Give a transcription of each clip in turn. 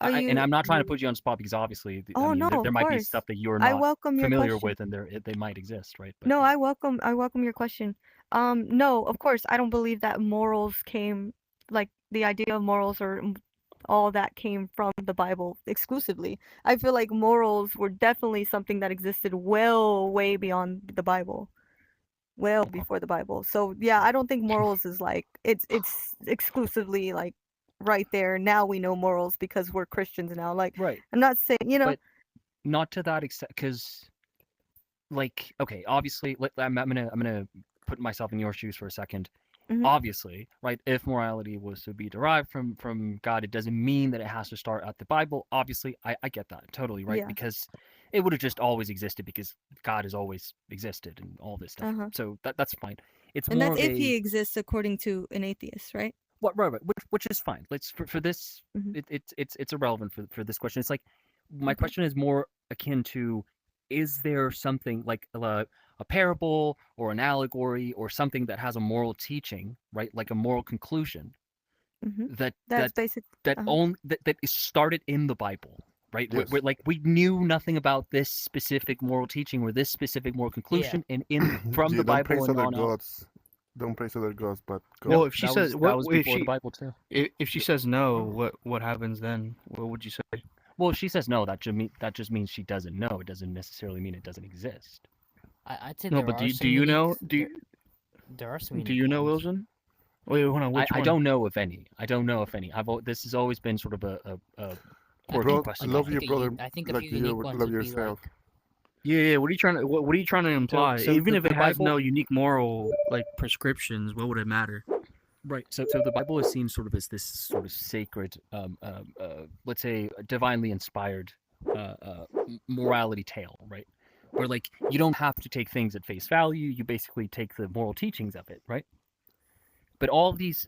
Are And you? I'm not trying to put you on the spot because obviously, I Oh mean, no, there of might be course. stuff that you're I not welcome your familiar question. with, and they might exist, right? But No, yeah. I welcome your question. No, of course, I don't believe that morals came, like the idea of morals or all that came from the Bible exclusively. I feel like morals were definitely something that existed well, way beyond the Bible, well Okay. before the Bible. So yeah, I don't think morals is like it's exclusively like right there. Now we know morals because we're Christians now. Like Right. I'm not saying, But not to that extent, because like, okay, obviously, I'm gonna put myself in your shoes for a second. Mhm. Obviously, right? If morality was to be derived from God, it doesn't mean that it has to start at the Bible. Obviously, I get that totally, right? Yeah. Because it would have just always existed because God has always existed and all this stuff. Uh-huh. So that's fine. It's And more that's of if a he exists according to an atheist, right? what right, right, which is fine. Let's for this, Mhm. it's irrelevant for this question. It's like my Okay. question is more akin to, is there something like a parable or an allegory or something that has a moral teaching, right? Like a moral conclusion Mhm. that That's basic. Uh-huh. that is started in the Bible, right? We're Yes. like we knew nothing about this specific moral teaching or this specific moral Yeah. conclusion, and in from the Yeah, don't Bible praise and other on out. gods. Don't praise other gods, but No, God. Well, if she says that what was if before the Bible too. she says no, what happens then? What would you say? Well, if she says no, that just means she doesn't know. It doesn't necessarily mean it doesn't exist. I'd say No, there but are do some you unique know there are some do unique you know ones. Wilson? Wait, hold on. Which I one? don't know if any. I don't know if any. This has always been sort of a I quirky think Bro, I, question I to love me. your think a brother I think a like few you unique ones love would be yourself. like Yeah. What are you trying to imply? So Even if it the has Bible, no unique moral like prescriptions, what would it matter? right? So the Bible is seen sort of as this sort of sacred, let's say, divinely inspired morality tale, right? Where like you don't have to take things at face value. You basically take the moral teachings of it, right? But all of these,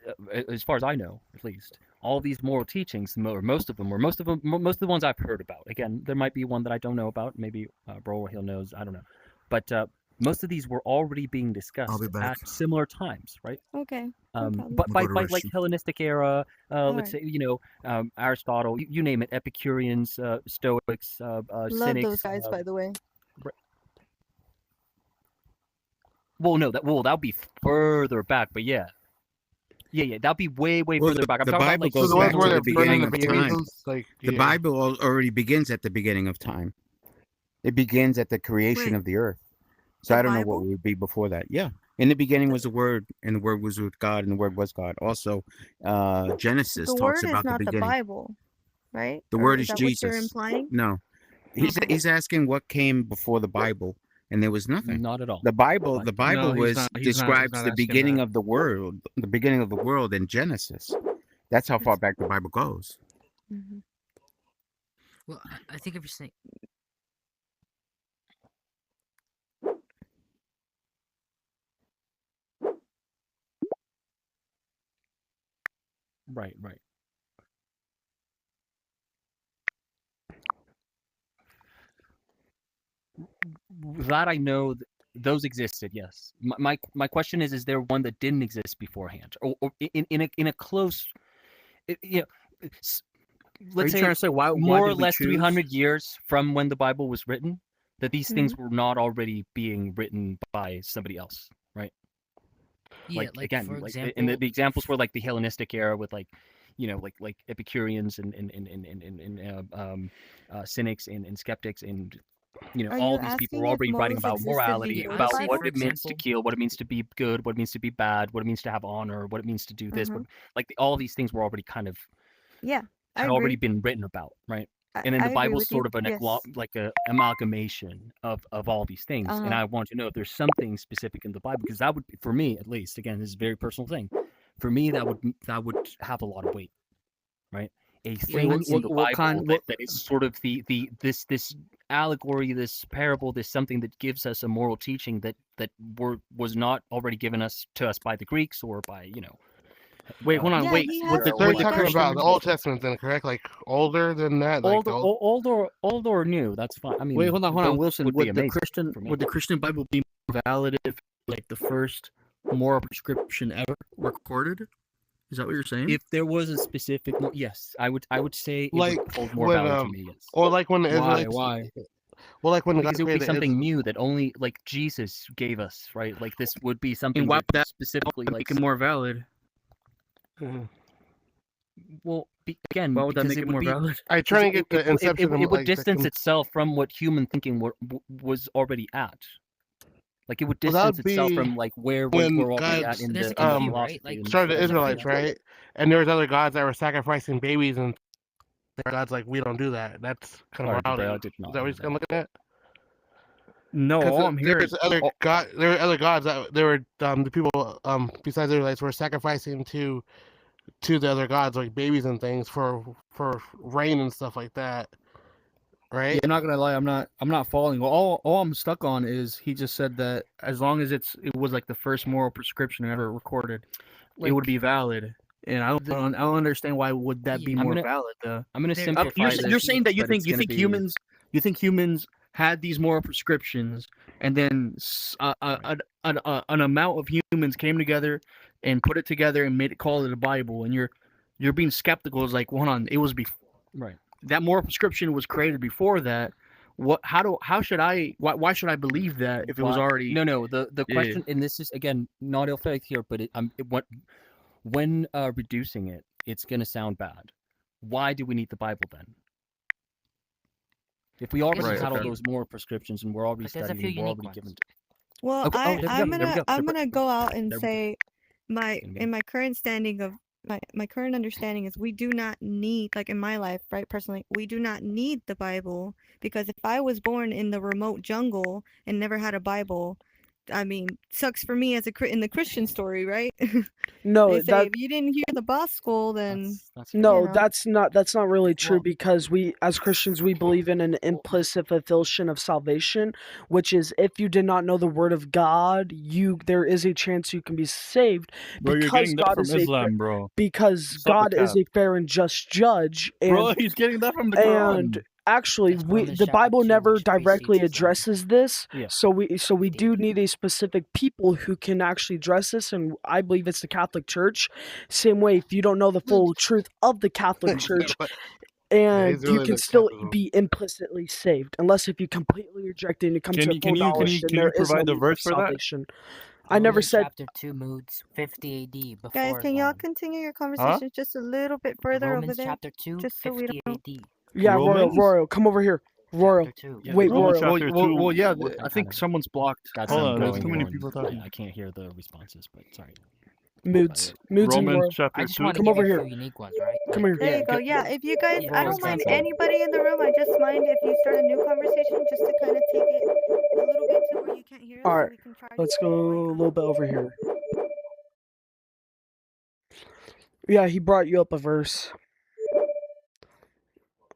as far as I know, at least, all of these moral teachings, or most of the ones I've heard about. Again, there might be one that I don't know about. Maybe Bro or Hill knows. I don't know. But most of these were already being I'll be discussed back. at similar times, right? Okay. No problem. But I'm gonna go to by the like restroom. Hellenistic era, All let's right. say Aristotle, you name it, Epicureans, Stoics, Love those Cynics. guys, by the way. Well, no, that would be further back, but yeah, yeah, that'd be way Well, further back. I'm the talking about Bible like So goes the ones back where to more the they're burning beginning the of time. vehicles, like The yeah. Bible already begins at the beginning of time. It begins at the creation Wait, of the earth. So the I don't know what Bible? would be before that. Yeah. In the beginning The, was the Word, and the Word was with God, and the Word was God. Also, Genesis the talks word is about the not the beginning. Bible, right? The Or Word is is that what you're Jesus. implying? No, Okay. he's asking what came before the Bible, and there was nothing. not at all. The Bible, Fine. the No, Bible was he's describes not the asking beginning that. of the beginning of the world in Genesis. That's how far That's. back the Bible goes. Mhm. well I think if you're saying Right, right. That I know those existed. Yes. My question is there one that didn't exist beforehand, or in a close, you know, Are let's you trying say to say why more or did we less choose? 300 years from when the Bible was written, that these things Mhm. were not already being written by somebody else, right? yeah, Like like again, for like and the example, examples were like the Hellenistic era with like, like Epicureans and Cynics and skeptics and Are you all these people were asking if already writing Moses about existed morality, yeah, before I'd the about say what for Bible? it means to example, kill, what it means to be good, what it means to be bad, what it means to have honor, what it means to do this, what Uh-huh. like all these things were already kind of Yeah, I had already agree. been written about, right? And then I the agree Bible's with you. sort of Yes. like a amalgamation of all these things. And Uh-huh. I want to know if there's something specific in the Bible, because that would, for me at least, again, this is a very personal thing. For me, that would have a lot of weight, right? A yeah, Wait, thing in the what Bible kind? What? that is sort of this allegory, this parable, this something that gives us a moral teaching was not already given to us by the Greeks or by Wait, hold on. Yeah, Wait, he with has the So you're with he the talking does about the Christian. Old Testament then, correct? Like older than that, like old the or old. old or new. That's fine. I Wait, mean, hold on, both Wilson. would be amazing for me. Would the Christian Bible be more valid if like the first moral prescription ever recorded? Is that what you're saying? If there was a specific, yes, I would say it Like would hold more when value to me. Yes. or like when the Why? Israelites. Why? Well, like when God Because it would be created something new that only like Jesus gave us, right? Like this would be something why that would that specifically like Make it more valid. Mhm. well again Why would that because make it would more be, valid? I try to get the it inception of would like the distance itself from what human thinking was already at. Like it would Well, that distance would itself be from like where when we're already God at in There's the a in the few, right? philosophy. Like, and started the there's a few. Israelites, right? And there was other gods that were sacrificing babies, and God's like, we don't do that. That's kind of Sorry, morality. I did not Is that what know he's kind of looking at? No, all I'm hearing. There's other there were other gods that there were the people besides the Israelites were sacrificing to the other gods like babies and things for rain and stuff like that, right? Yeah, I'm not gonna lie. I'm not following. All I'm stuck on is he just said that as long as it was like the first moral prescription ever recorded, it would be valid. And I don't understand why would that be Yeah, more gonna- valid though. I'm going to There- simplify You're, this. you're saying that you but think it's gonna be- you think humans had these moral prescriptions, and then an amount of humans came together and put it together and made it call it a Bible, and you're being skeptical. It's like, well, hold on, it was right. that moral prescription was created before that. Why should I believe that if it was Why- already No. The Yeah. question, and this is again not ill faith here, but when reducing it, it's going to sound bad. Why do we need the Bible then? If we already Right, had all okay. those moral prescriptions and we're already But there's a studying, few we're unique already ones. given. Well, Okay, there we go, I'm there we go. I'm gonna go out and There we go. say my Gonna be- in my current standing of my current understanding is we do not need, like in my life, right, personally, we do not need the Bible, because if I was born in the remote jungle and never had a Bible, I mean, sucks for me as in the Christian story, right? No, They say that if you didn't hear the gospel, then That's no, you know. that's not really true, Well- because we as Christians we believe in an implicit fulfillment of salvation, which is if you did not know the word of God, there is a chance you can be saved because God is bro. because Stop God the is cap. a fair and just judge, and he's getting that from the and actually That's we Romans the chapter Bible 2, never which directly precedes addresses this. Yeah. So we do David. need a specific people who can actually address this, and I believe it's the Catholic Church. Same way, if you don't know the full truth of the Catholic Church, and he's you really can the still Catholic. be implicitly saved, unless if you completely reject it and you come to a full knowledge, then there is no need for salvation. I never Romans said chapter 2 moods 50 AD before Guys, can y'all Islam. continue your conversations just a little bit further over Romans there? chapter 2 just so we 50 don't- AD. yeah, Romans? Royal, come over here, Royal. Chapter 2. Yeah, Wait, Romans Royal. Well, well, yeah. What I kind think of- someone's blocked. Got Hold some on, there's going too many on. people talking. I can't hear the responses, but sorry. Moods and Royal. chapter I just want to Come give over you a here. few unique ones, right? Come here. There you go. go- Yeah, if you guys, I Romans don't mind chapter- anybody in the room. I just mind if you start a new conversation just to kind of take it a little bit to where you can't hear us. Alright, So we can try to Let's get go the a mic on. little bit over here. Yeah, he brought you up a verse.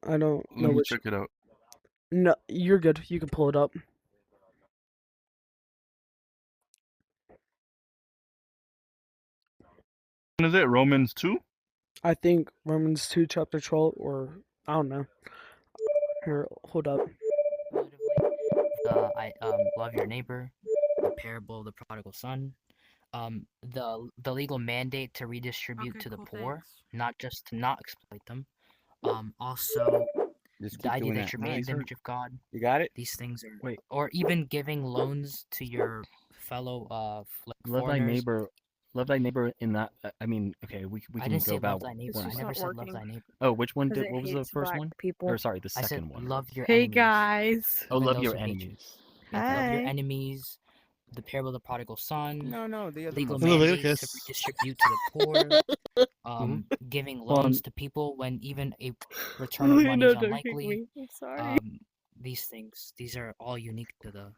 I don't know Let me which. check it out. No, you're good. You can pull it up. Is it Romans 2? I think Romans 2, chapter 12, or I don't know. Here, hold up. I love your neighbor, the parable of the prodigal son, the legal mandate to redistribute Okay, to the cool, poor, thanks. not just to not exploit them. Also Just the keep idea doing that that. you're made in the image of God. You got it? These things are Wait. or even giving loans to your fellow like Love thy foreigners. neighbor. Love thy neighbor in that. I mean, okay, we I can didn't go say about. love thy neighbor. one. I It's never not said love working. thy neighbor. Oh, which one Because did? it What was the hates first black one? people. Or sorry, the I said second one. love your Hey enemies. guys. Oh, even love those your who hate you. enemies. Love your Hi. enemies. The parable of the prodigal son. No, the other Legal one. mandate to Leviticus. redistribute to the poor. Giving loans to people when even a return of money is unlikely. I'm sorry. These things, these are all unique to the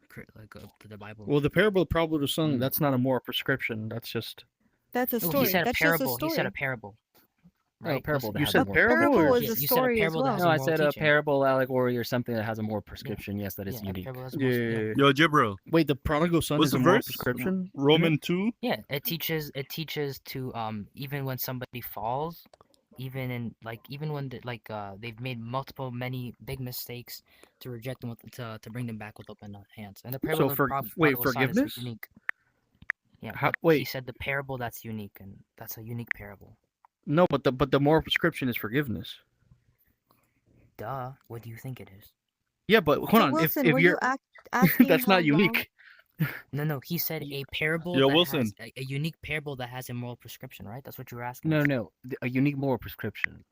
to the Bible. Well, the parable of the prodigal son, Mm. that's not a moral prescription. That's just. That's a No, story. he said a That's parable. just a story. He said a parable. Oh, Right? parable. that You has said a more- parable Parable or- is Yes, a you said a story as parable that well. has No, I moral said a teaching. parable, allegory, or something that has a more prescription. Yes, that is Yeah, a unique. parable has moral, yeah. Yo, Jibril, Wait, the prodigal son What's is a the moral verse? prescription? Roman 2? Yeah, it teaches to even when somebody falls, even when they've made many big mistakes, to reject them to bring them back with open hands. And the parable So of the for prodigal wait, son is forgiveness? unique. Yeah, How- but he wait. said the parable that's unique, and that's a unique parable. No, but the moral prescription is forgiveness. Duh. What do you think it is? Yeah, but hold So on. Wilson, If were you're you asking that's how not long? unique. No. He said a parable Yo, that Wilson. has a unique parable that has a moral prescription, right? That's what you were asking. No, us. no, a unique moral prescription.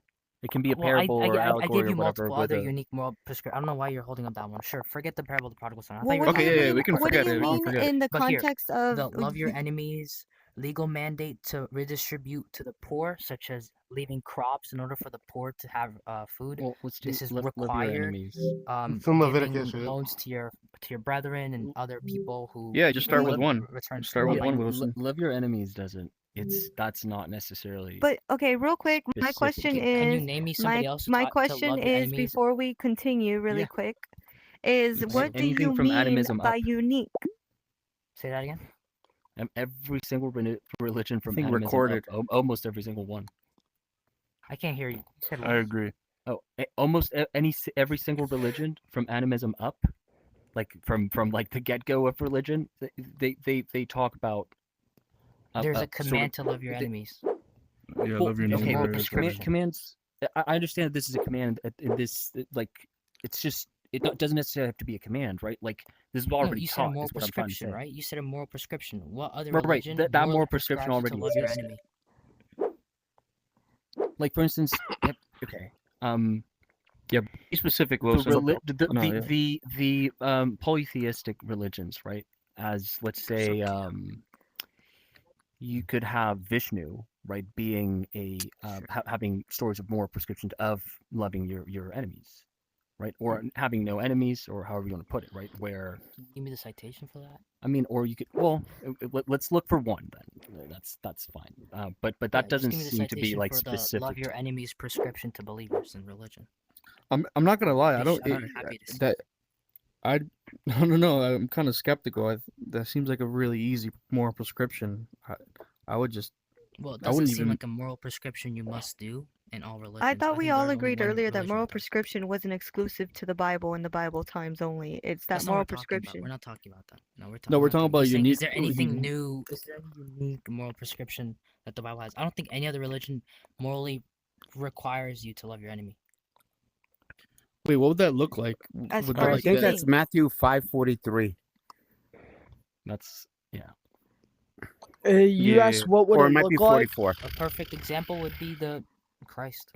It can be a Well, parable or I allegory gave or you whatever multiple with other a. unique moral prescription. I don't know why you're holding up that one. Sure, forget the parable of the prodigal son. I thought Well, you were what do Okay, you yeah, mean? we can What do forget you it. We can mean forget it. in the But here, context of the love your enemies, legal mandate to redistribute to the poor, such as leaving crops in order for the poor to have food. Well, let's do This is love your required. enemies. Some Giving Leviticus shit. loans to your brethren and other people who Yeah, just start with Love- one. return Start with Yeah, one, money. Wilson. love your enemies doesn't. That's not necessarily. But okay, real quick, my specific. question Can you is name me somebody else to my to question love your is enemies? before we continue really Yeah. quick is what do Anything you from mean animism by up. unique? Say that again. Every single religion from think animism recorded. up, almost every single one. I can't hear you. You said I what? agree. Oh, almost every single religion from animism up, like from like the get go of religion, they talk about. There's a sort of- command to love your they- enemies. Yeah, Well, love your there's okay, moral but neighbor. prescription. commands. I understand that this is a command. In this, like, it's just doesn't necessarily have to be a command, right? Like this is No, already you said a taught. moral Is what I'm trying to prescription, say. right? You said a moral prescription. What other Right, religion that morally moral prescription prescribes you already to love your exists. enemy? Like for instance, okay, Be specific, the Wilson. No, yeah. the polytheistic religions, right? As let's say, you could have Vishnu, right, being a having stories of moral prescriptions of loving your enemies, right, or having no enemies, or however you want to put it, right, where Can you give me the citation for that? I mean, or you could let's look for one then. That's fine. But Yeah, that just doesn't give me the seem to be citation like for the specific. love your enemies prescription to believers in religion. I'm not gonna lie. I don't. I'm happy to see that I don't know. I'm kind of skeptical. That seems like a really easy moral prescription. I would just. Well, it I doesn't wouldn't seem even- like a moral prescription you must do in all religions. I thought we think all there's only agreed one earlier that religion moral that does. prescription wasn't exclusive to the Bible and the Bible times only. It's that That's not what moral we're talking about. prescription. We're not talking about that. No, we're No, we're not talking about We're saying, unique. Is there anything new? Is there any unique moral prescription that the Bible has? I don't think any other religion morally requires you to love your enemy. Wait, what would that look like? As Would far that I as like think that- that's Matthew 5:43, That's You Yeah, asked what would or it it might look be like? 44. A perfect example would be the Christ.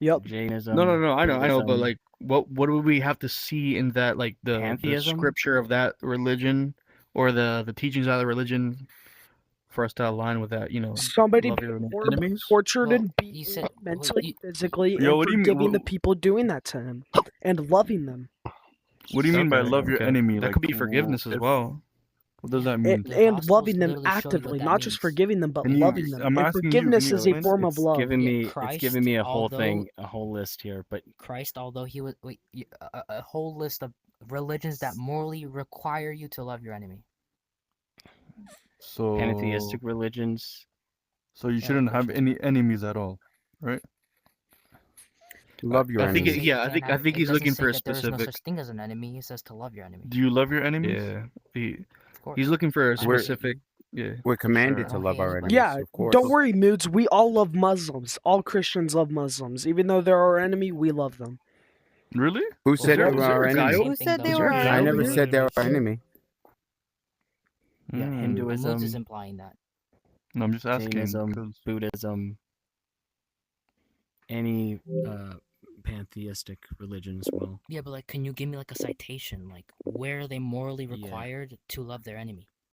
Yep. Jainism. No, I know, but Buddhism. like, what would we have to see in that, like the Pantheism? scripture of that religion, or the teachings of the religion, for us to align with that? Somebody love being your horribly enemies? tortured Well, and you beaten said- well, mentally, you- physically, Yo, and what do you mean- forgiving the wh- people doing that to him and loving them. What do you mean by Okay, love your okay. enemy? That Like, could be forgiveness as if- well. What does that mean? The And Gospels loving them literally show you what actively, that not just means. forgiving them, but Can you- loving them. I'm And asking you, forgiveness can you is a explain? form of It's love. giving Yeah, me it's Christ, giving me a whole although- thing, a whole list here, but Christ, although he was a whole list of religions that morally require you to love your enemy. So pantheistic religions. So you shouldn't have any enemies at all, right? Love your I think enemies. yeah, I think he's looking for a There is no specific. such thing as an enemy. He says to love your enemy. Do you love your enemies? Yeah, Of course. he's looking for a We're- specific. Yeah. We're commanded Sure. to love Okay, our but- enemies. Yeah, of course. don't worry, Moods. We all love Muslims. All Christians love Muslims. Even though they're our enemy, we love them. Really? Who said there- they is were there our a guy enemies? over- Who said they Is were there a our guy I over never here? said they were our enemy. Yeah, Mm. Hinduism, Moods is implying that. No, I'm just asking. Jainism, 'cause- Buddhism, any pantheistic religion as well. Yeah, but like, can you give me like a citation? Like, where are they morally Yeah. required to love their enemy?